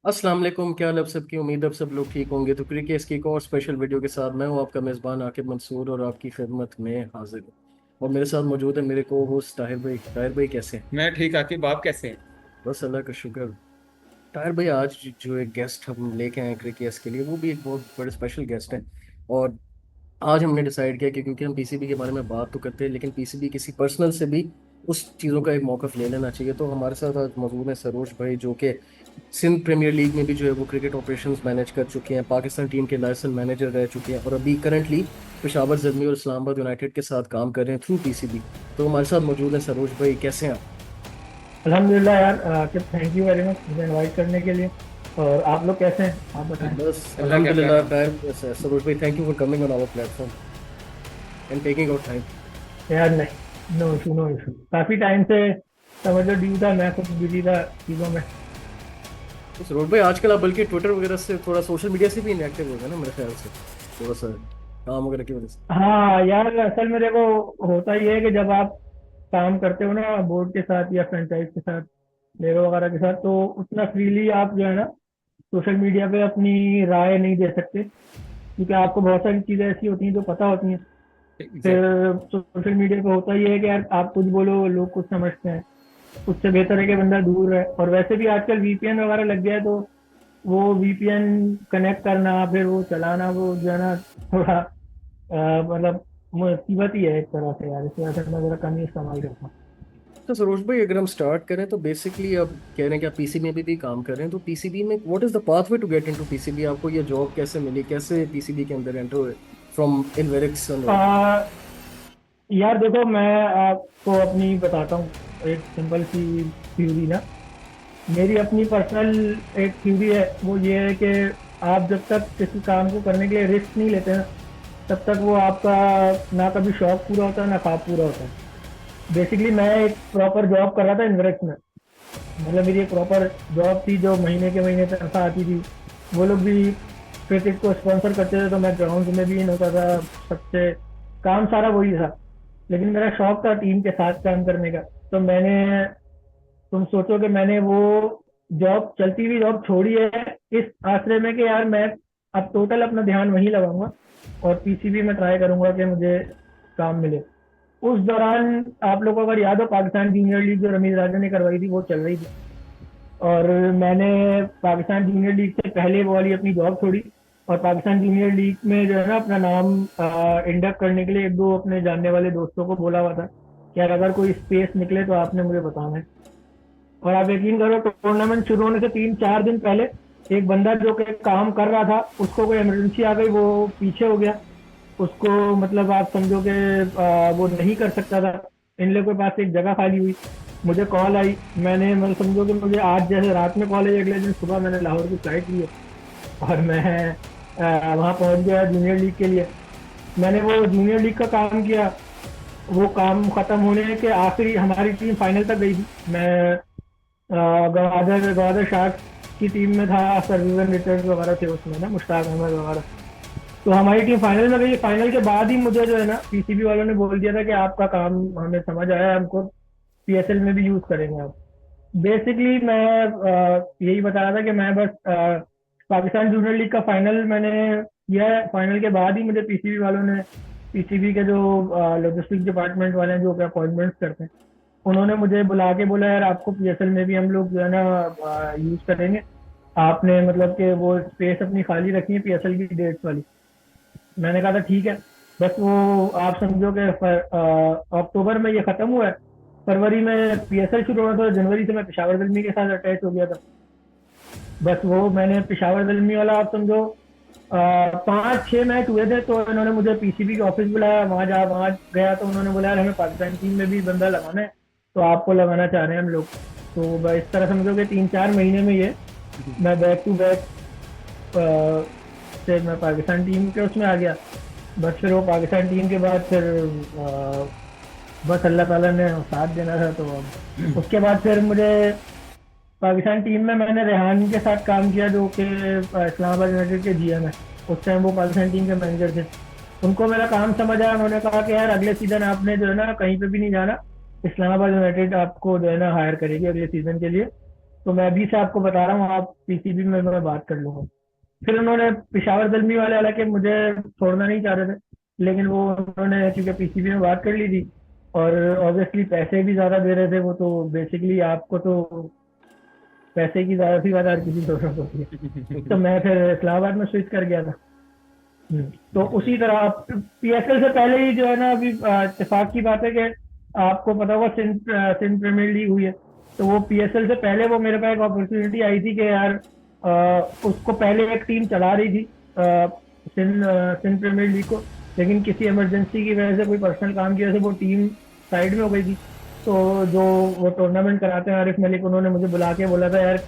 अस्सलाम वालेकुम। क्या हाल है आप सबकी? उम्मीद है आप सब लोग ठीक होंगे। तो क्रिकेट की एक और स्पेशल वीडियो के साथ मैं हूं आपका मेज़बान आकिब मंसूर और आपकी खिदमत में हाजिर हूं। और मेरे साथ मौजूद है मेरे को होस्ट ताहिर भाई। ताहिर भाई कैसे हैं? मैं ठीक आकिब, आप कैसे हैं? बस अल्लाह का शुक्र। ताहिर भाई, आज जो एक गेस्ट हम लेके आए हैं क्रिकेट के लिए, वो भी एक बहुत बड़े स्पेशल गेस्ट हैं। और आज हमने डिसाइड किया कि क्योंकि हम पीसीबी के बारे में बात तो करते हैं, लेकिन पीसीबी किसी पर्सनल से भी उस चीज़ों का एक मौक़िफ़ ले लेना चाहिए। तो हमारे साथ आज मौजूद है सरोज भाई, जो कि सिंध प्रीमियर लीग में भी जो है वो क्रिकेट ऑपरेशंस मैनेज कर चुके हैं, पाकिस्तान टीम के लाइसेंस मैनेजर रह चुके हैं और अभी करंटली पेशावर ज़ल्मी और इस्लामाबाद यूनाइटेड के साथ काम कर रहे हैं थ्रू पीसीबी। तो हमारे साथ मौजूद है सरोज भाई, कैसे हैं आप? अल्हम्दुलिल्लाह यार, कि थैंक यू वेरी मच मुझे इनवाइट करने के लिए। और आप लोग कैसे हैं, आप बताएं। बस अल्लाह का अल्हम्दुलिल्लाह। करम। ताहिर सरोज भाई, thank you for coming on our platform and taking out time. यार नहीं, नो इशू नो इशू, काफ़ी टाइम से समझ लो ड्यू था, मैं खुद बिजी था चीज़ों में। तो सरोज भाई, आजकल आप बल्कि ट्विटर वगैरह से, थोड़ा सोशल मीडिया से भी इनएक्टिव हो गए ना मेरे ख्याल से, थोड़ा सा काम वगैरह की वजह से। हाँ यार, असल में देखो, होता ही है कि जब आप काम करते हो ना बोर्ड के साथ या फ्रेंचाइज के साथ, लेबर वगैरह के साथ, तो उतना फ्रीली आप जो है ना सोशल मीडिया पे अपनी राय नहीं दे सकते, क्योंकि आपको बहुत सारी चीज़ें ऐसी होती हैं जो पता होती हैं। फिर एग्जैक्टली। सोशल मीडिया पे होता ही है कि यार आप कुछ बोलो लोग कुछ समझते हैं। उससे बेहतर है कि बंदा दूर है। और वैसे भी आजकल वीपीएन वगैरह लग गया है, तो वो वीपीएन कनेक्ट करना फिर वो चलाना, वो जो है ना थोड़ा मतलब मुसीबत ही है एक तरह से यार। इस वजह से मैं जरा कम ही इस्तेमाल करता हूँ। तो सरोज भाई, अगर हम स्टार्ट करें तो बेसिकली आप कह रहे हैं कि आप पीसीबी में भी काम कर रहे हैं, तो पीसीबी में what is the pathway to get into PCB? आपको ये जॉब कैसे मिली, कैसे पीसीबी के अंदर एंटर हुए फ्रॉम इनवेरिक्स एंड ऑल? आ, यार देखो, मैं आपको अपनी बताता हूँ एक सिंपल सी थ्योरी ना। मेरी अपनी पर्सनल एक थ्योरी है, वो ये है कि आप जब तक किसी काम को करने के लिए रिस्क नहीं लेते हैं, तब तक वो आपका ना कभी शौक पूरा होता है ना ख्वाब पूरा होता है। बेसिकली मैं एक प्रॉपर जॉब कर रहा था इनवेरेक्स में। मतलब मेरी एक प्रॉपर जॉब थी जो महीने के महीने तनख्वाह आती थी। वो लोग भी क्रिकेट को स्पॉन्सर करते थे, तो मैं ग्राउंड में भी इन होता था सबसे। काम सारा वही था, लेकिन मेरा शौक था टीम के साथ काम करने का। तो मैंने, तुम सोचो कि मैंने वो जॉब, चलती हुई जॉब छोड़ी है इस आश्रय में कि यार मैं अब टोटल अपना ध्यान वहीं लगाऊंगा और पीसीबी में ट्राई करूंगा कि मुझे काम मिले। उस दौरान आप लोगों को अगर याद हो, पाकिस्तान जूनियर लीग जो रमीज राजा ने करवाई थी वो चल रही थी। और मैंने पाकिस्तान जूनियर लीग से पहले वो वाली अपनी जॉब छोड़ी और पाकिस्तान जूनियर लीग में जो है ना अपना नाम इंडक्ट करने के लिए एक दो अपने जानने वाले दोस्तों को बोला हुआ था कि यार अगर कोई स्पेस निकले तो आपने मुझे बताना है। और आप यकीन करो, टूर्नामेंट शुरू होने से 3-4 दिन पहले एक बंदा जो कि काम कर रहा था, उसको कोई इमरजेंसी आ गई, वो पीछे हो गया। उसको मतलब आप समझो कि वो नहीं कर सकता था। इन लोगों के पास एक जगह खाली हुई, मुझे कॉल आई। मैंने मतलब समझो कि मुझे आज जैसे रात में कॉल आई, अगले दिन सुबह मैंने लाहौर की फ्लाइट ली है और मैं वहाँ पहुँच गया जूनियर लीग के लिए। मैंने वो जूनियर लीग का काम किया। वो काम खत्म होने के आखिरी, हमारी टीम फाइनल तक गई थी। मैं गवादर गवादर शार्क्स की टीम में था, सर्विसन रिटर्न वगैरह थे उसमें ना, मुश्ताक अहमद वगैरह। तो हमारी टीम फाइनल में गई। फाइनल के बाद ही मुझे जो है ना पीसीबी वालों ने बोल दिया था कि आपका काम हमें समझ आया है, हमको पीएसएल में भी यूज करेंगे आप। बेसिकली मैं यही बता रहा था कि मैं बस पाकिस्तान जूनियर लीग का फाइनल मैंने किया है। फाइनल के बाद ही मुझे पीसीबी वालों ने, पीसीबी के जो लॉजिस्टिक डिपार्टमेंट वाले हैं जो अपॉइंटमेंट्स करते हैं, उन्होंने मुझे बुला के बोला यार आपको पीएसएल में भी हम लोग जो है ना यूज करेंगे। आपने मतलब कि वो स्पेस अपनी खाली रखी है पीएसएल की डेट्स वाली। मैंने कहा था ठीक है। बस वो आप समझो कि अक्टूबर में ये खत्म हुआ है, फरवरी में पीएसएल शुरू हुआ था, जनवरी से मैं पेशावर जल्मी के साथ अटैच हो गया था। बस वो मैंने पेशावर जल्मी वाला आप समझो 5-6 मैच हुए थे, तो इन्होंने मुझे पीसीबी के ऑफिस बुलाया। वहाँ गया तो उन्होंने बोला यार हमें पाकिस्तान टीम में भी बंदा लगाना है, तो आपको लगाना चाह रहे हैं हम लोग। तो बस इस तरह समझो कि 3-4 महीने में ये मैं बैक टू बैक से मैं पाकिस्तान टीम के उसमें आ गया। बस फिर वो पाकिस्तान टीम के बाद फिर अ, बस अल्लाह ताला ने साथ देना था, तो अब उसके बाद फिर मुझे पाकिस्तान टीम में मैंने रेहान के साथ काम किया जो कि इस्लामाबाद यूनाइटेड के जीएम है। उस टाइम वो पाकिस्तान टीम के मैनेजर थे। उनको मेरा काम समझ आया, उन्होंने कहा कि यार अगले सीजन आपने जो है ना कहीं पे भी नहीं जाना, इस्लामाबाद यूनाइटेड आपको जो है ना हायर करेगी अगले सीजन के लिए। तो मैं अभी से आपको बता रहा हूँ, आप पीसीबी में मैं बात कर लूंगा। फिर उन्होंने पेशावर दलमी वाले, हालांकि मुझे छोड़ना नहीं चाह रहे थे, लेकिन वो उन्होंने क्योंकि पीसीबी में बात कर ली थी और ऑब्वियसली पैसे भी ज़्यादा दे रहे थे वो, तो बेसिकली आपको तो पैसे की ज़्यादा सी ज़्यादा हर किसी को जरूरत होती है। तो मैं फिर इस्लामाबाद में स्विच कर गया था। तो उसी तरह पीएसएल से पहले ही जो है ना, अभी इत्तेफाक की बात है कि आपको पता होगा सिंध प्रीमियर लीग हुई है, तो वो पीएसएल से पहले वो मेरे पास एक अपॉर्चुनिटी आई थी कि यार उसको पहले एक टीम चला रही थी सिंध प्रीमियर लीग को, लेकिन किसी इमरजेंसी की वजह से, कोई पर्सनल काम की वजह से वो टीम साइड में हो गई थी। तो जो वो टूर्नामेंट कराते हैं आरिफ मलिक, उन्होंने मुझे बुला के बोला था यार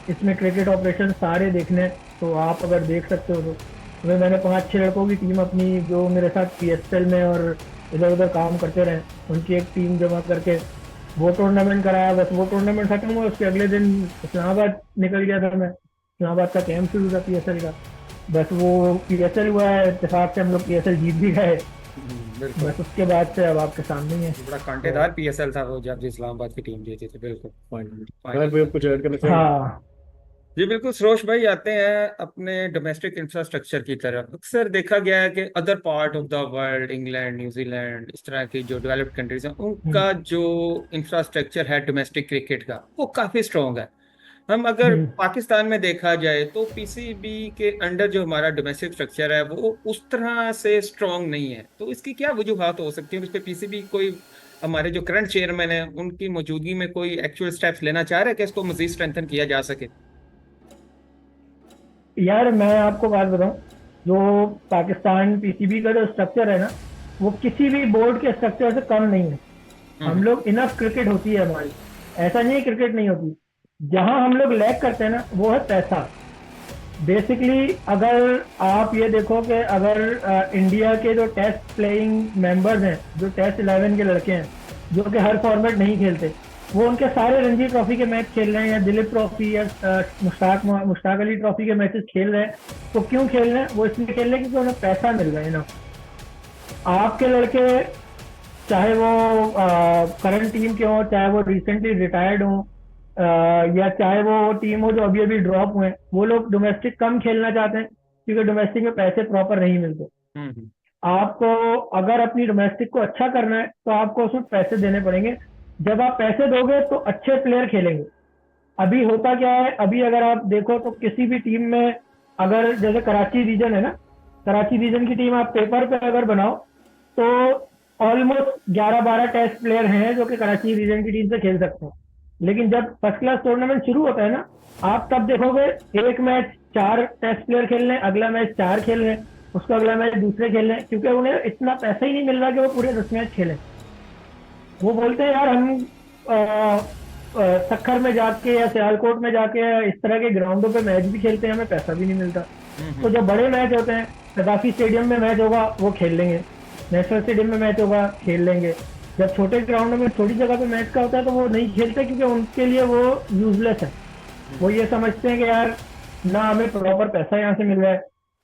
इसमें क्रिकेट ऑपरेशन सारे देखने हैं, तो आप अगर देख सकते हो तो। फिर मैंने 5-6 लड़कों की टीम अपनी, जो मेरे साथ पीएसएल में और इधर उधर काम करते रहे, उनकी एक टीम जमा करके वो टूर्नामेंट कराया। बस वो टूर्नामेंट खत्म हुआ, उसके अगले दिन इस्लामाबाद निकल गया था मैं। इस्लामाबाद का कैंप शुरू था पीएसएल का। बस वो पीएसएल हुआ है, इत्तेफाक से हम लोग पीएसएल जीत भी गए। बिल्कुल। बस उसके बाद से अब आपके सामने ही है। बड़ा कांटेदार पीएसएल था वो, जब इस्लामाबाद की टीम जीती थी। बिल्कुल। फाइन। फाइनल भाई, आप कुछ ऐड करना चाहेंगे? हाँ जी बिल्कुल। सरोज भाई, आते हैं अपने डोमेस्टिक इंफ्रास्ट्रक्चर की तरफ। अक्सर देखा गया है कि other part of the world, England, New Zealand, इस तरह की जो डेवलप्ड कंट्रीज हैं, उनका जो इंफ्रास्ट्रक्चर है डोमेस्टिक क्रिकेट का, वो काफी स्ट्रॉन्ग है। हम अगर हम्म। पाकिस्तान में देखा जाए तो पीसीबी के अंडर जो हमारा डोमेस्टिक स्ट्रक्चर है वो उस तरह से स्ट्रॉन्ग नहीं है। तो इसकी क्या वजूहत हो सकती है? उस पर पीसीबी कोई, हमारे जो करंट चेयरमैन है उनकी मौजूदगी में कोई एक्चुअल स्टेप्स लेना चाह रहे हैं कि इसको मजीद स्ट्रेंथन किया जा सके? यार मैं आपको बात बताऊं, जो पाकिस्तान पीसीबी का जो स्ट्रक्चर है ना, वो किसी भी बोर्ड के स्ट्रक्चर से कम नहीं है। हम हम्म। लोग इनफ क्रिकेट होती है हमारी, ऐसा नहीं है क्रिकेट नहीं होती। जहां हम लोग लैग करते हैं ना, वो है पैसा। बेसिकली अगर आप ये देखो कि अगर इंडिया के जो टेस्ट प्लेइंग मेंबर्स हैं, जो टेस्ट 11 के लड़के हैं, जो कि हर फॉर्मेट नहीं खेलते, वो उनके सारे रणजी ट्रॉफी के मैच खेल रहे हैं, या दिलीप ट्रॉफी या मुश्ताक अली ट्रॉफी के मैचेस खेल रहे हैं। तो क्यों खेल रहे हैं? वो इसलिए खेल रहे हैं क्योंकि उन्हें पैसा मिल रहा है ना। आपके लड़के, चाहे वो करंट टीम के हों, चाहे वो रिसेंटली रिटायर्ड हों, या चाहे वो टीम हो जो अभी अभी ड्रॉप हुए, वो लोग डोमेस्टिक कम खेलना चाहते हैं क्योंकि डोमेस्टिक में पैसे प्रॉपर नहीं मिलते। हम्म। आपको अगर अपनी डोमेस्टिक को अच्छा करना है तो आपको उसमें पैसे देने पड़ेंगे। जब आप पैसे दोगे तो अच्छे प्लेयर खेलेंगे। अभी होता क्या है, अभी अगर आप देखो तो किसी भी टीम में, अगर जैसे कराची रीजन है ना, कराची रीजन की टीम आप पेपर पे अगर बनाओ तो ऑलमोस्ट 11-12 टेस्ट प्लेयर हैं जो कि कराची रीजन की टीम से खेल सकते हैं। लेकिन जब फर्स्ट क्लास टूर्नामेंट शुरू होता है ना, आप तब देखोगे एक मैच 4 टेस्ट प्लेयर खेल रहे हैं, अगला मैच 4 खेल रहे हैं, उसका अगला मैच दूसरे खेल रहे हैं, क्योंकि उन्हें इतना पैसा ही नहीं मिल रहा कि वो पूरे 10 मैच खेलें। वो बोलते हैं यार हम सखर में जाके या सियालकोट में जाके या इस तरह के ग्राउंडों पे मैच भी खेलते हैं, हमें पैसा भी नहीं मिलता। तो जब बड़े मैच होते हैं, गद्दाफी स्टेडियम में मैच होगा वो खेल लेंगे, नेशनल स्टेडियम में मैच होगा खेल लेंगे। जब छोटे ग्राउंड में छोटी जगह पे मैच का होता है तो वो नहीं खेलते, क्योंकि उनके लिए वो यूजलेस है। वो ये समझते हैं कि यार ना हमें प्रॉपर पैसा यहाँ से मिल रहा है,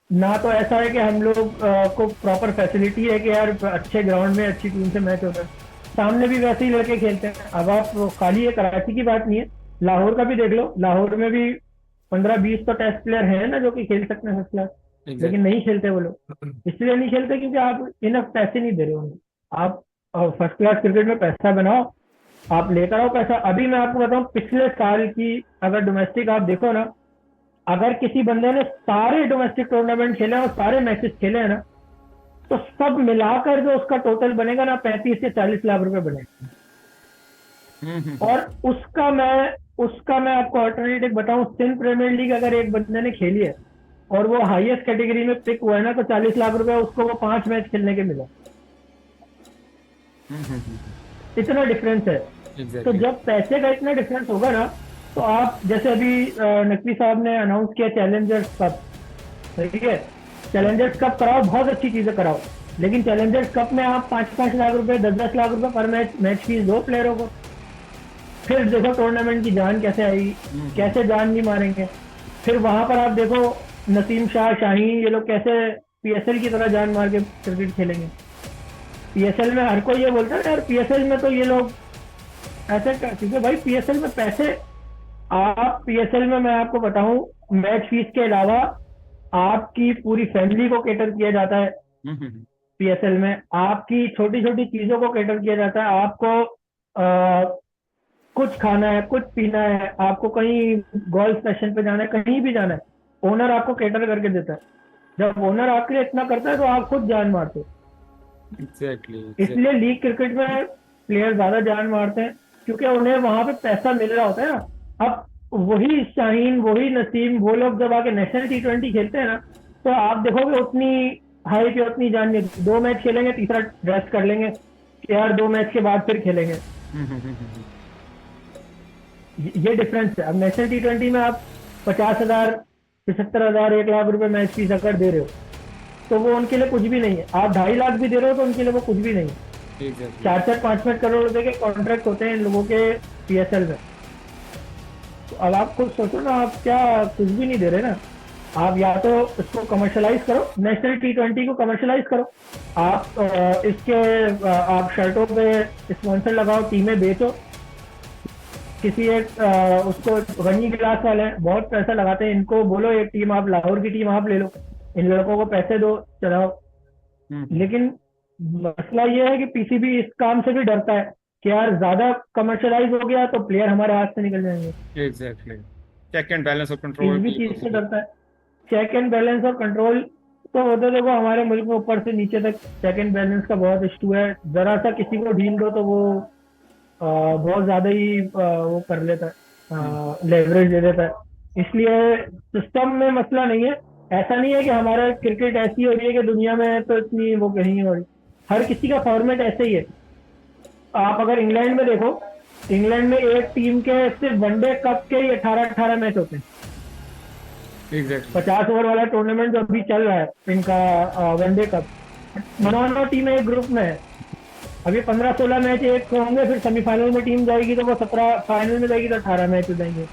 ना तो ऐसा है कि हम लोग को प्रॉपर फैसिलिटी है कि यार अच्छे ग्राउंड में अच्छी टीम से मैच होता है। सामने भी वैसे ही लड़के खेलते हैं। अब आप खाली ये कराची की बात नहीं है, लाहौर का भी देख लो, लाहौर में भी 15-20 तो टेस्ट प्लेयर हैं ना जो कि खेल सकते हैं फर्स्ट क्लास, लेकिन नहीं खेलते वो लोग। इसलिए नहीं खेलते क्योंकि आप इनफ पैसे नहीं दे रहे होंगे। आप फर्स्ट क्लास क्रिकेट में पैसा बनाओ, आप लेकर आओ पैसा। अभी मैं आपको बताऊं, पिछले साल की अगर डोमेस्टिक आप देखो ना, अगर किसी बंदे ने सारे डोमेस्टिक टूर्नामेंट खेले और सारे मैचेस खेले हैं ना, तो सब मिलाकर जो उसका टोटल बनेगा ना, 35 से 40 लाख रुपए बनेगा। और उसका मैं आपको अल्टरनेटिव बताऊं, सिंध प्रीमियर लीग अगर एक बंदे ने खेली है और वो हाईएस्ट कैटेगरी में पिक हुआ है ना, तो 40 लाख रुपए उसको वो 5 मैच खेलने के मिला। इतना डिफरेंस है। तो जब पैसे का इतना डिफरेंस होगा ना, तो आप जैसे अभी नकवी साहब ने अनाउंस किया चैलेंजर्स कप, ठीक है, चैलेंजर्स कप कराओ, बहुत अच्छी चीजें कराओ, लेकिन चैलेंजर्स कप में आप 5-5 लाख रुपए, 10-10 लाख रुपए पर मैच फीस दो प्लेयरों को। फिर देखो टूर्नामेंट की जान कैसे आएगी, कैसे जान नहीं मारेंगे। फिर वहां पर आप देखो नसीम शाह, शाहीन, ये लोग कैसे पीएसएल की तरह जान मार के क्रिकेट खेलेंगे। पीएसएल में हर कोई ये बोलता है यार पीएसएल में तो ये लोग ऐसे, क्योंकि भाई पीएसएल में पैसे आप पीएसएल में, मैं आपको बताऊं, मैच फीस के अलावा आपकी पूरी फैमिली को कैटर किया जाता है। हम्म। पीएसएल में आपकी छोटी छोटी चीजों को कैटर किया जाता है। आपको आ, कुछ खाना है, कुछ पीना है, आपको कहीं गोल्फ सेशन पे जाना है, कहीं भी जाना है, ओनर आपको कैटर करके देता है। जब ओनर आपके लिए इतना करता है तो आप खुद जान मारते हो। Exactly exactly. इसलिए लीग क्रिकेट में प्लेयर ज्यादा जान मारते हैं, क्योंकि उन्हें वहां पे पैसा मिल रहा होता है ना। अब वही शाहीन, वही नसीम, वो लोग जब आके नेशनल टी20 खेलते हैं ना, तो आप देखोगे उतनी हाइप या उतनी जान नहीं होती। 2 मैच खेलेंगे, तीसरा रेस्ट कर लेंगे कि यार 2 मैच के बाद फिर खेलेंगे। हम्म। ये डिफरेंस है। अब नेशनल टी20 में आप 50,000, 75,000, 1 लाख रुपए मैच फीस अगर दे रहे हो, तो वो उनके लिए कुछ भी नहीं है। आप 2.5 लाख भी दे रहे हो तो उनके लिए वो कुछ भी नहीं है। एग्जैक्टली। 4-4, 5-5 करोड़ रुपए के कॉन्ट्रैक्ट होते हैं इन लोगों के पीएसएल में। तो अब आप खुद सोचो ना, आप क्या कुछ भी नहीं दे रहे ना। आप या तो इसको कमर्शलाइज करो, नेशनल टी20 को कमर्शलाइज करो। आप इसके आप शर्टों पे स्पॉन्सर लगाओ, टीमें बेचो। किसी एक उसको गनी गिलास वाले हैं, बहुत पैसा लगाते हैं, इनको बोलो एक टीम आप, लाहौर की टीम आप ले लो, इन लड़कों को पैसे दो, चलाओ। लेकिन मसला ये है कि पीसीबी इस काम से भी डरता है कि यार ज्यादा कमर्शलाइज हो गया तो प्लेयर हमारे हाथ से निकल जाएंगे। एग्जैक्टली। चेक एंड बैलेंस और इस कंट्रोल भी की चीज से possibility। डरता है। चेक एंड बैलेंस और कंट्रोल तो वो तो देखो, हमारे मुल्क में ऊपर से नीचे तक चेक एंड बैलेंस का बहुत इशू है। जरा सा किसी को ढील दो तो वो बहुत ज्यादा ही वो कर लेता हम्म है, लेवरेज दे देता है। इसलिए सिस्टम में मसला नहीं है। ऐसा नहीं है कि हमारा क्रिकेट ऐसी हो रही है कि दुनिया में तो इतनी वो कहीं हो रही। हर किसी का फॉर्मेट ऐसे ही है। आप अगर इंग्लैंड में देखो, इंग्लैंड में एक टीम के सिर्फ वनडे कप के ही 18-18 मैच होते हैं। एग्जैक्टली। 50 ओवर वाला टूर्नामेंट जो अभी चल रहा है इनका, वनडे कप, 9-9 टीमें एक ग्रुप में है। अभी 15-16 मैच एक होंगे, फिर सेमीफाइनल में टीम जाएगी तो वो 17, फाइनल में जाएगी तो 18 मैच हो जाएंगे।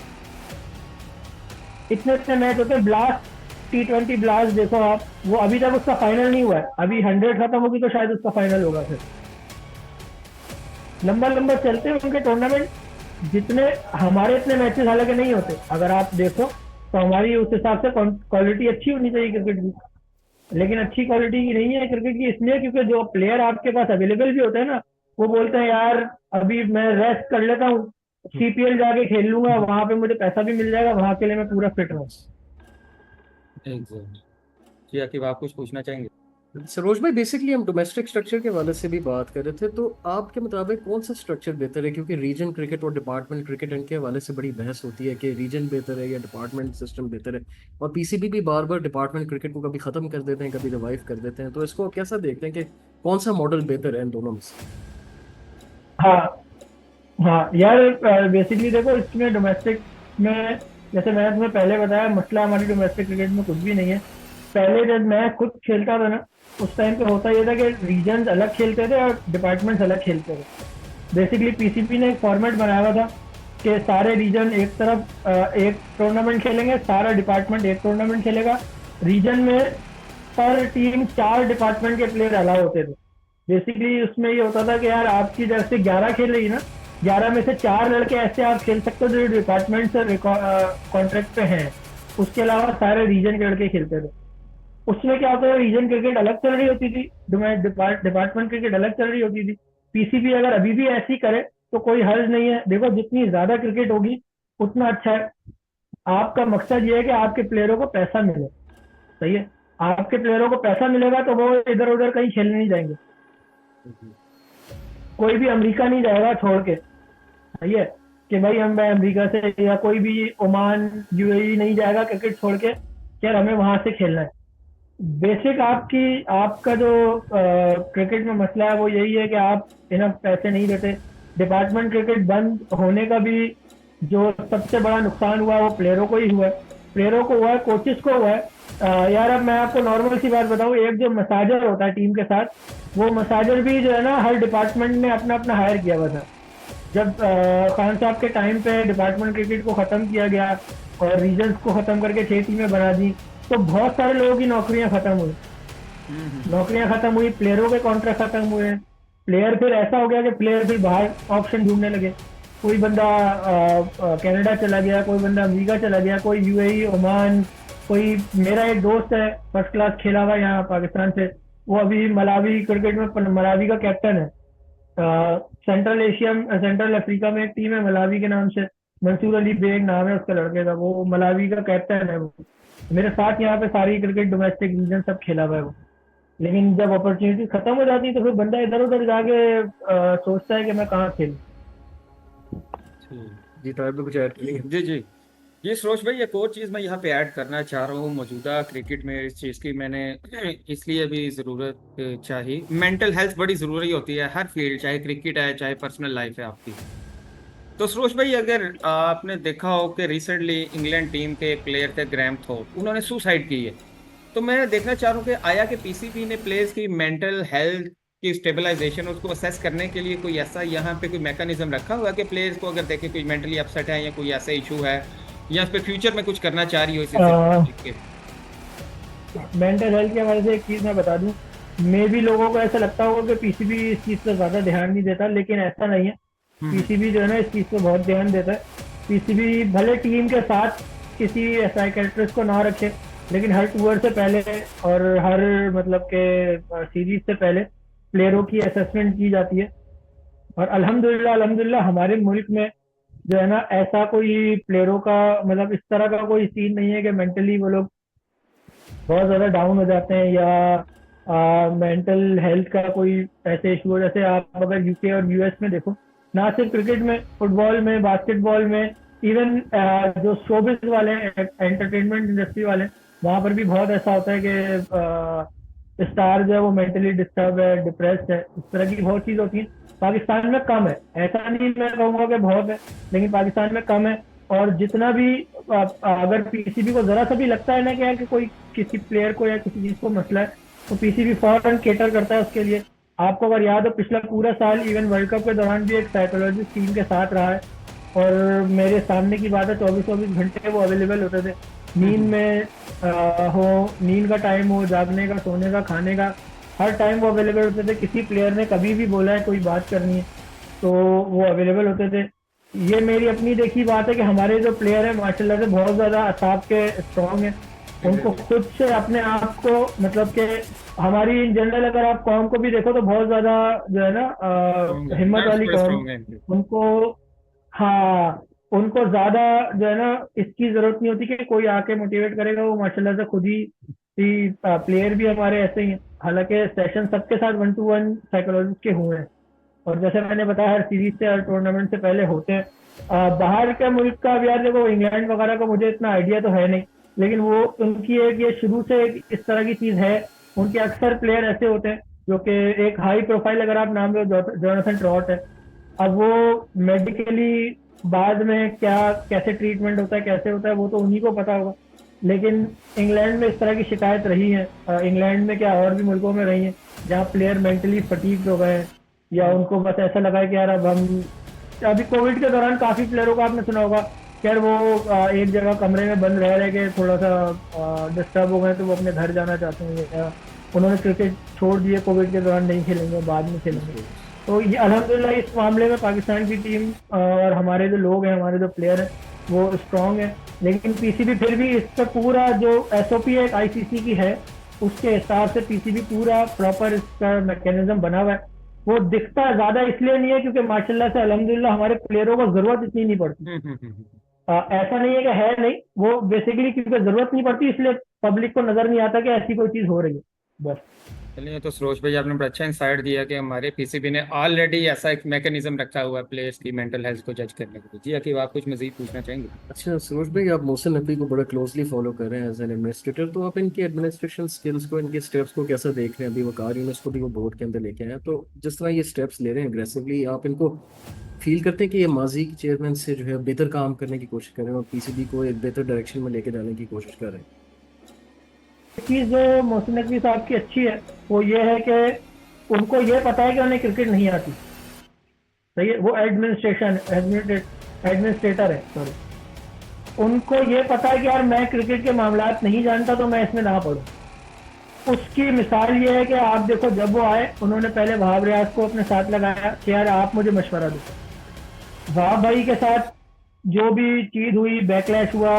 इतने इतने मैच होते हैं। ब्लास्ट, टी20 ब्लास्ट देखो आप, वो अभी तक उसका फाइनल नहीं हुआ है। अभी 100 खत्म होगी तो शायद उसका फाइनल होगा। फिर लंबा लंबा चलते हैं उनके टूर्नामेंट। जितने हमारे इतने मैचेस हालांकि नहीं होते, अगर आप देखो तो हमारी उस हिसाब से क्वालिटी अच्छी होनी चाहिए क्रिकेट की। लेकिन अच्छी क्वालिटी की नहीं है क्रिकेट की, इसलिए क्योंकि जो प्लेयर आपके पास अवेलेबल भी होते हैं ना, वो बोलते हैं यार अभी मैं रेस्ट कर लेता हूँ, सीपीएल जाके खेल लूंगा, वहां पे मुझे पैसा भी मिल जाएगा, वहां के लिए मैं पूरा फिट रहूँ। एग्जैक्टली। जी आकिब, आप कुछ पूछना चाहेंगे? सरोज भाई, बेसिकली हम डोमेस्टिक स्ट्रक्चर के हवाले से भी बात कर रहे थे, तो आपके मुताबिक कौन सा स्ट्रक्चर बेहतर है? क्योंकि रीजन क्रिकेट और डिपार्टमेंट क्रिकेट इनके हवाले से बड़ी बहस होती है कि रीजन बेहतर है या डिपार्टमेंट सिस्टम बेहतर है। और पीसीबी भी बार बार डिपार्टमेंट क्रिकेट को कभी खत्म कर देते हैं, कभी रिवाइव कर देते हैं। तो इसको आप कैसा देखते हैं कि कौन सा मॉडल बेहतर है इन दोनों में से? हाँ, हाँ यार, बेसिकली देखो इसमें डोमेस्टिक में, जैसे मैंने तुम्हें पहले बताया, मसला हमारी डोमेस्टिक क्रिकेट में कुछ भी नहीं है। पहले जब मैं खुद खेलता था ना, उस टाइम पे होता ये था कि रीजन्स अलग खेलते थे और डिपार्टमेंट्स अलग खेलते थे। बेसिकली पीसीबी ने एक फॉर्मेट बनाया हुआ था कि सारे रीजन एक तरफ एक टूर्नामेंट खेलेंगे, सारा डिपार्टमेंट एक टूर्नामेंट खेलेगा। रीजन में पर टीम 4 डिपार्टमेंट के प्लेयर अलाउ होते थे। बेसिकली उसमें ये होता था कि यार आपकी जैसे 11 खेल रही है ना, 11 में से 4 लड़के ऐसे आप खेल सकते हो जो डिपार्टमेंट से कॉन्ट्रैक्ट पे हैं। उसके अलावा सारे रीजन के लड़के खेलते थे। उसमें क्या होता है, रीजन क्रिकेट अलग चल रही होती थी, डिपार्टमेंट क्रिकेट अलग चल रही होती थी। पीसीबी अगर अभी भी ऐसी करे तो कोई हर्ज नहीं है। देखो जितनी ज्यादा क्रिकेट होगी उतना अच्छा है। आपका मकसद ये है कि आपके प्लेयरों को पैसा मिले, सही है। आपके प्लेयरों को पैसा मिलेगा तो वो इधर उधर कहीं खेलने नहीं जाएंगे। कोई भी अमेरिका नहीं जाएगा छोड़ के, सही है, कि भाई हम अमेरिका से, या कोई भी ओमान, यूएई नहीं जाएगा क्रिकेट छोड़ के कि यार हमें वहां से खेलना है। बेसिक आपका जो क्रिकेट में मसला है वो यही है कि आप इनफ पैसे नहीं देते। डिपार्टमेंट क्रिकेट बंद होने का भी जो सबसे बड़ा नुकसान हुआ है वो प्लेयरों को ही हुआ है। प्लेयरों को हुआ है, कोचेस को हुआ है। यार अब मैं आपको नॉर्मल सी बात बताऊं, एक जो मसाजर होता है टीम के साथ, वो मसाजर भी जो है ना, हर डिपार्टमेंट ने अपना अपना हायर किया हुआ था। जब खान साहब के टाइम पे डिपार्टमेंट क्रिकेट को खत्म किया गया और रीजन्स को खत्म करके 6 टीमें बना दी, तो बहुत सारे लोगों की नौकरियां खत्म हुई। नौकरियां खत्म हुई, प्लेयरों के कॉन्ट्रैक्ट खत्म हुए। प्लेयर फिर ऐसा हो गया कि प्लेयर फिर बाहर ऑप्शन ढूंढने लगे। कोई बंदा कनाडा चला गया, कोई बंदा अमेरिका चला गया, कोई यूएई, ओमान, कोई। मेरा एक दोस्त है फर्स्ट क्लास खेला हुआ यहाँ पाकिस्तान से, वो अभी मलावी क्रिकेट में मलावी का कैप्टन है। सेंट्रल अफ्रीका में एक टीम है मलावी के नाम से, मंसूर अली बेग नाम है उसका लड़के का, वो मलावी का कैप्टन है वो। मेरे साथ यहाँ पे सारी क्रिकेट डोमेस्टिक रीजन सब खेला हुआ है वो। लेकिन जब अपॉर्चुनिटी खत्म हो जाती है तो फिर बंदा इधर उधर जाके सोचता है कि मैं कहाँ खेलूं। जी ताहिर भाई कुछ ऐड करेंगे? जी जी जी सरोज भाई, एक और चीज़ मैं यहाँ पे ऐड करना चाह रहा हूँ। मौजूदा क्रिकेट में इस चीज़ की मैंने इसलिए भी ज़रूरत चाहिए। मेंटल हेल्थ बड़ी ज़रूरी होती है हर फील्ड, चाहे क्रिकेट है चाहे पर्सनल लाइफ है आपकी। तो सरोज भाई, अगर आपने देखा हो कि रिसेंटली इंग्लैंड टीम के एक प्लेयर थे ग्रैम थॉर्प, उन्होंने सुसाइड की है। तो मैं देखना चाह रहा हूँ कि आया कि पीसीबी ने प्लेयर्स की मेंटल हेल्थ की स्टेबलाइजेशन, उसको असेस करने के लिए कोई ऐसा यहाँ पे कोई मैकेनिज्म रखा हुआ है कि प्लेयर्स को अगर देखे कोई मेंटली अपसेट है या कोई ऐसा इशू है या उस पर फ्यूचर में कुछ करना चाह रही हो इसी से? मेंटल हेल्थ के हवाले से एक चीज मैं बता दूं, मे भी लोगों को ऐसा लगता होगा कि पीसीबी इस चीज पर ज्यादा ध्यान नहीं देता, लेकिन ऐसा नहीं है। पीसीबी जो है ना इस चीज पे बहुत ध्यान देता है। पीसीबी भले टीम के साथ किसी साइकेट्रिस्ट को ना रखे, लेकिन हर टूर से पहले और हर मतलब के सीरीज से पहले प्लेयरों की असेसमेंट की जाती है। और अल्हम्दुलिल्लाह अल्हम्दुलिल्लाह हमारे मुल्क में जो है ना ऐसा कोई प्लेयरों का मतलब इस तरह का कोई सीन नहीं है कि मेंटली वो लोग बहुत ज्यादा डाउन हो जाते हैं या मेंटल हेल्थ का कोई ऐसे इशू हो। जैसे आप अगर यूके और यूएस में देखो, ना सिर्फ क्रिकेट में, फुटबॉल में, बास्केटबॉल में, इवन जो शोबिज वाले एंटरटेनमेंट इंडस्ट्री वाले, वहां पर भी बहुत ऐसा होता है कि स्टार जो है वो मेंटली डिस्टर्ब है, डिप्रेस्ड है, इस तरह की बहुत चीज होती है। पाकिस्तान में कम है, ऐसा नहीं मैं कहूँगा कि बहुत है, लेकिन पाकिस्तान में कम है। और जितना भी अगर पीसीबी को जरा सा भी लगता है ना कि यार कि कोई किसी प्लेयर को या किसी चीज को मसला है, तो पीसीबी फौरन केटर करता है उसके लिए। आपको अगर याद हो पिछला पूरा साल इवन वर्ल्ड कप के दौरान भी एक साइकोलॉजिस्ट टीम के साथ रहा है, और मेरे सामने की बात है 24-24 घंटे वो अवेलेबल होते थे। नींद में हो, नींद का टाइम हो, जागने का, सोने का, खाने का, हर टाइम वो अवेलेबल होते थे। किसी प्लेयर ने कभी भी बोला है कोई बात करनी है तो वो अवेलेबल होते थे। ये मेरी अपनी देखी बात है कि हमारे जो प्लेयर हैं माशाल्लाह से बहुत ज्यादा असाब के स्ट्रॉन्ग हैं। उनको खुद से अपने आप को मतलब कि हमारी इन जनरल अगर आप कौम को भी देखो तो बहुत ज्यादा जो है ना हिम्मत वाली कौम उनको, हाँ, उनको ज्यादा जो है ना इसकी जरूरत नहीं होती कि कोई आके मोटिवेट करेगा। वो माशाल्लाह से खुद ही प्लेयर भी हमारे ऐसे ही हैं। हालांकि सेशन सबके साथ 1-to-1 साइकोलॉजिस्ट के हुए हैं, और जैसे मैंने बताया हर सीरीज से, हर टूर्नामेंट से पहले होते हैं। बाहर के मुल्क का भी यार देखो, इंग्लैंड वगैरह का मुझे इतना आइडिया तो है नहीं, लेकिन वो उनकी एक ये शुरू से एक इस तरह की चीज है। उनके अक्सर प्लेयर ऐसे होते हैं जो कि एक हाई प्रोफाइल, अगर आप नाम लो जोनाथन ट्रॉट है, अब वो मेडिकली बाद में क्या कैसे ट्रीटमेंट होता है, कैसे होता है, वो तो उन्हीं को पता होगा। लेकिन इंग्लैंड में इस तरह की शिकायत रही है, इंग्लैंड में क्या और भी मुल्कों में रही है, जहाँ प्लेयर मेंटली फटीग हो गए हैं या उनको बस ऐसा लगा है कि यार अब हम, अभी कोविड के दौरान काफी प्लेयरों का आपने सुना होगा कि यार वो एक जगह कमरे में बंद रह रहे के थोड़ा सा डिस्टर्ब हो गए तो वो अपने घर जाना चाहते हैं, या उन्होंने क्रिकेट छोड़ दिए, कोविड के दौरान नहीं खेलेंगे, बाद में खेलेंगे। तो ये अल्हम्दुलिल्लाह इस मामले में पाकिस्तान की टीम और हमारे जो लोग हैं, हमारे जो प्लेयर हैं वो स्ट्रांग है। लेकिन पीसीबी फिर भी इस पर पूरा जो एसओपी है आईसीसी की है, उसके हिसाब से पीसीबी पूरा प्रॉपर इसका मैकेनिज्म बना हुआ है। वो दिखता ज्यादा इसलिए नहीं है क्योंकि माशाल्लाह से अल्हम्दुलिल्लाह हमारे प्लेयरों को जरूरत इतनी नहीं पड़ती। ऐसा नहीं है कि है नहीं, वो बेसिकली क्योंकि जरूरत नहीं पड़ती इसलिए पब्लिक को नजर नहीं आता कि ऐसी कोई चीज हो रही है, बस। चलिए, तो सरोज भाई आपने बड़ा अच्छा इंसाइट दिया कि हमारे पीसीबी ने ऑलरेडी ऐसा एक मैकेनिज्म रखा हुआ है प्लेयर्स की मेंटल हेल्थ को जज करने के लिए। जी अकीब, आप कुछ मजीद पूछना चाहेंगे? अच्छा सरोज भाई, आप मोहसिन नकवी को बड़ा क्लोजली फॉलो कर रहे हैं एज एन एडमिनिस्ट्रेटर, तो आप इनकी एडमिनिस्ट्रेशन स्किल्स को, इनके स्टेप्स को कैसा देख रहे हैं? अभी वकार यूनुस को भी वो बोर्ड के अंदर लेके आए हैं, तो जिस तरह ये स्टेप्स ले रहे हैं एग्रेसिवली, आप इनको फील करते हैं कि ये माजी के चेयरमैन से जो है बेहतर काम करने की कोशिश कर रहे हैं और पीसीबी को एक बेहतर डायरेक्शन में लेके जाने की कोशिश कर रहे हैं? चीज जो मोहसिन नकवी साहब की अच्छी है वो ये है कि उनको ये पता है कि उन्हें क्रिकेट नहीं आती, सही है, वो एडमिनिस्ट्रेटर है, सॉरी। उनको ये पता है कि यार मैं क्रिकेट के मामलात नहीं जानता तो मैं इसमें ना पढ़ूं। उसकी मिसाल ये है कि आप देखो, जब वो आए उन्होंने पहले वहाब रियाज को अपने साथ लगाया कि यार आप मुझे मशवरा दो, वहाब भाई के साथ जो भी चीज हुई, बैकलैश हुआ,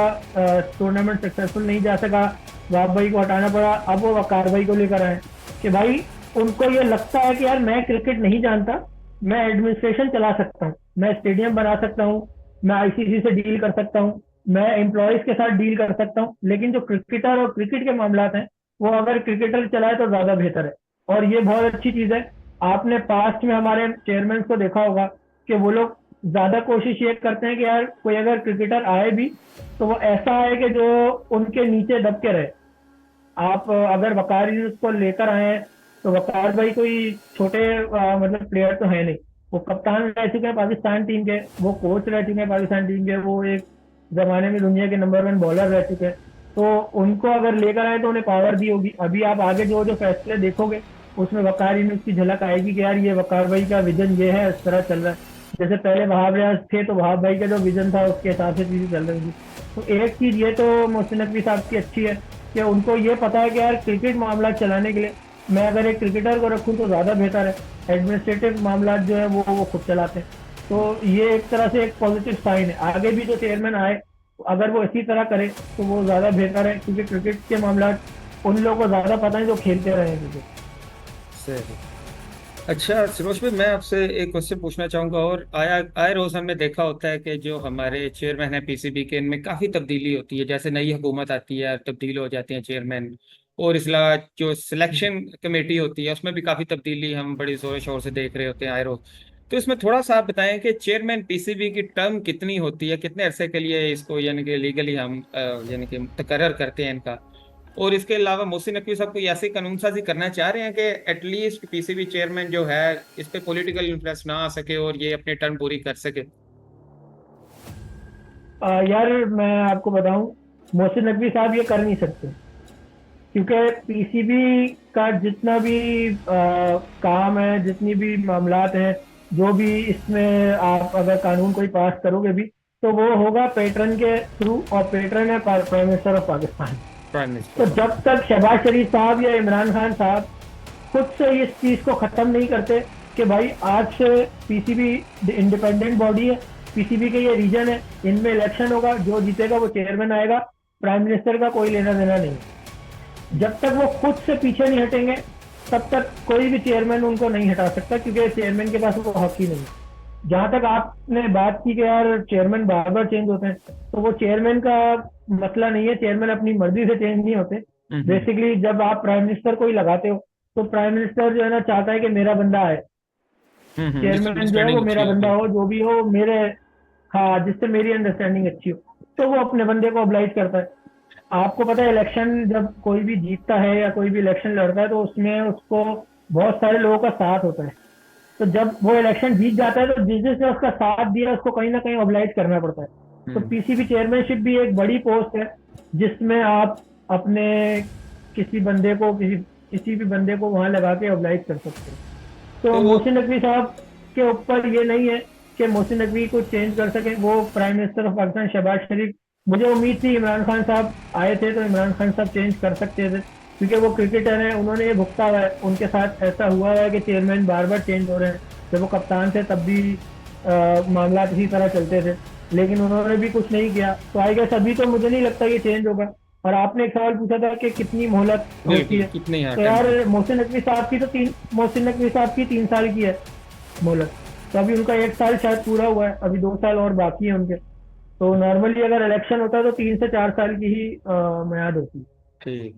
टूर्नामेंट सक्सेसफुल नहीं जा सका, वहाब भाई को हटाना पड़ा। अब वो वकार भाई को लेकर आए कि भाई उनको ये लगता है कि यार मैं क्रिकेट नहीं जानता, मैं एडमिनिस्ट्रेशन चला सकता हूँ, मैं स्टेडियम बना सकता हूँ, मैं आईसीसी से डील कर सकता हूँ, मैं एम्प्लॉयज के साथ डील कर सकता हूँ, लेकिन जो क्रिकेटर और क्रिकेट के मामलात हैं वो अगर क्रिकेटर चलाए तो ज्यादा बेहतर है। और ये बहुत अच्छी चीज है। आपने पास्ट में हमारे चेयरमैन को देखा होगा कि वो लोग ज्यादा कोशिश ये करते हैं कि यार कोई अगर क्रिकेटर आए भी तो वो ऐसा आए कि जो उनके नीचे दब के रहे। आप अगर वकार यूनुस को लेकर आए हैं तो वकार भाई कोई छोटे मतलब प्लेयर तो है नहीं। वो कप्तान रह चुके हैं पाकिस्तान टीम के, वो कोच रह चुके हैं पाकिस्तान टीम के, वो एक जमाने में दुनिया के नंबर 1 बॉलर रह चुके हैं। तो उनको अगर लेकर आए तो उन्हें पावर दी होगी। अभी आप आगे जो जो फैसले देखोगे उसमें वकार यूनुस की झलक आएगी कि यार ये वकार भाई का विजन ये है, इस तरह चल रहा है। जैसे पहले वहाब रियाज थे तो वहाब भाई का जो विजन था उसके हिसाब से चीजें चल रही थी। तो एक चीज ये तो मोहसिन नकवी साहब की अच्छी है कि उनको ये पता है कि यार क्रिकेट मामला चलाने के लिए मैं अगर एक क्रिकेटर को रखूं तो ज्यादा बेहतर है। एडमिनिस्ट्रेटिव मामला जो है वो खुद चलाते हैं। तो ये एक तरह से एक पॉजिटिव साइन है। आगे भी जो चेयरमैन आए अगर वो इसी तरह करे तो वो ज्यादा बेहतर है, क्योंकि क्रिकेट के मामला उन लोगों को ज्यादा पता है जो खेलते रहे हैं क्रिकेट। सही। अच्छा सरोज भाई, मैं आपसे एक क्वेश्चन पूछना चाहूंगा। और आए रोज हमने देखा होता है कि जो हमारे चेयरमैन है पीसीबी के, इनमें काफी तब्दीली होती है। जैसे नई हुकूमत आती है, तब्दील हो जाते हैं चेयरमैन। और इसला जो सिलेक्शन कमेटी होती है उसमें भी काफी तब्दीली हम बड़ी जोर शोर से देख रहे होते हैं आए रोज। तो इसमें थोड़ा सा आप बताएं कि चेयरमैन पीसीबी की टर्म कितनी होती है, कितने अरसे के लिए इसको यानी कि लीगली हम यानी कि तकर्रर करते हैं इनका। और इसके अलावा मोहसिन नकवी साहब कोई ऐसे कानून साजी करना चाह रहे हैं कि एटलीस्ट पीसीबी चेयरमैन जो है इस पे पॉलिटिकल इन्फ्लुएंस ना आ सके और ये अपने टर्म पूरी कर सके। यार मैं आपको बताऊं, मोहसिन नकवी साहब ये कर नहीं सकते, क्योंकि पीसीबी का जितना भी काम है, जितनी भी मामलात हैं, जो भी इसमें आप अगर कानून कोई पास करोगे भी तो वो होगा पेट्रन के थ्रू, और पेट्रन है prime minister of Pakistan. Prime तो मिनिस्टर। जब तक शहबाज शरीफ साहब या इमरान खान साहब खुद से इस चीज को खत्म नहीं करते कि भाई आज से पीसीबी इंडिपेंडेंट बॉडी है, पीसीबी के ये रीजन है, इनमें इलेक्शन होगा, जो जीतेगा वो चेयरमैन आएगा, प्राइम मिनिस्टर का कोई लेना देना नहीं। जब तक वो खुद से पीछे नहीं हटेंगे तब तक कोई भी चेयरमैन उनको नहीं हटा सकता, क्योंकि चेयरमैन के पास वो हक ही नहीं। जहां तक आपने बात की कि यार चेयरमैन बार बार चेंज होते हैं, तो वो चेयरमैन का मसला नहीं है। चेयरमैन अपनी मर्जी से चेंज नहीं होते। बेसिकली जब आप प्राइम मिनिस्टर को ही लगाते हो तो प्राइम मिनिस्टर जो है ना चाहता है कि मेरा बंदा आए, जिसकी चेयरमैन जो है वो अंडरस्टैंडिंग अच्छी मेरा होती बंदा है। हो, जो भी हो मेरे, हाँ, जिससे मेरी अंडरस्टैंडिंग अच्छी हो, तो वो अपने बंदे को ऑब्लाइज करता है। आपको पता है इलेक्शन जब कोई भी जीतता है या कोई भी इलेक्शन लड़ता है तो उसमें उसको बहुत सारे लोगों का साथ होता है। तो जब वो इलेक्शन जीत जाता है तो जिसने उसका साथ दिया उसको कहीं ना कहीं ऑब्लाइज करना पड़ता है। तो हम्म। पीसीबी चेयरमैनशिप भी एक बड़ी पोस्ट है जिसमें आप अपने किसी बंदे को किसी भी बंदे को वहां लगा के ऑब्लाइज कर सकते हो। तो तो मोहसिन नकवी साहब के ऊपर ये नहीं है कि मोहसिन नकवी को चेंज कर सके। वो prime minister of Pakistan Shahbaz Sharif, मुझे उम्मीद थी इमरान खान साहब आए थे तो इमरान खान साहब चेंज कर सकते थे, क्योंकि वो क्रिकेटर हैं, उन्होंने ये भुगता हुआ है। उनके साथ ऐसा हुआ है कि चेयरमैन बार बार चेंज हो रहे हैं। जब वो कप्तान थे तब भी मामला इसी तरह चलते थे, लेकिन उन्होंने भी कुछ नहीं किया। तो आई गेस अभी तो मुझे नहीं लगता ये चेंज होगा। और आपने एक सवाल पूछा था कि कितनी मोहलत होती बिल्कुल है, कितने यहाँ तो टाइम यार की। मोहसिन नकवी साहब की 3 साल की है मोहलत। तो अभी उनका 1 साल शायद पूरा हुआ है, अभी 2 साल और बाकी है उनके। तो नॉर्मली अगर इलेक्शन होता है तो 3 से 4 साल की ही मियाद होती है। ठीक।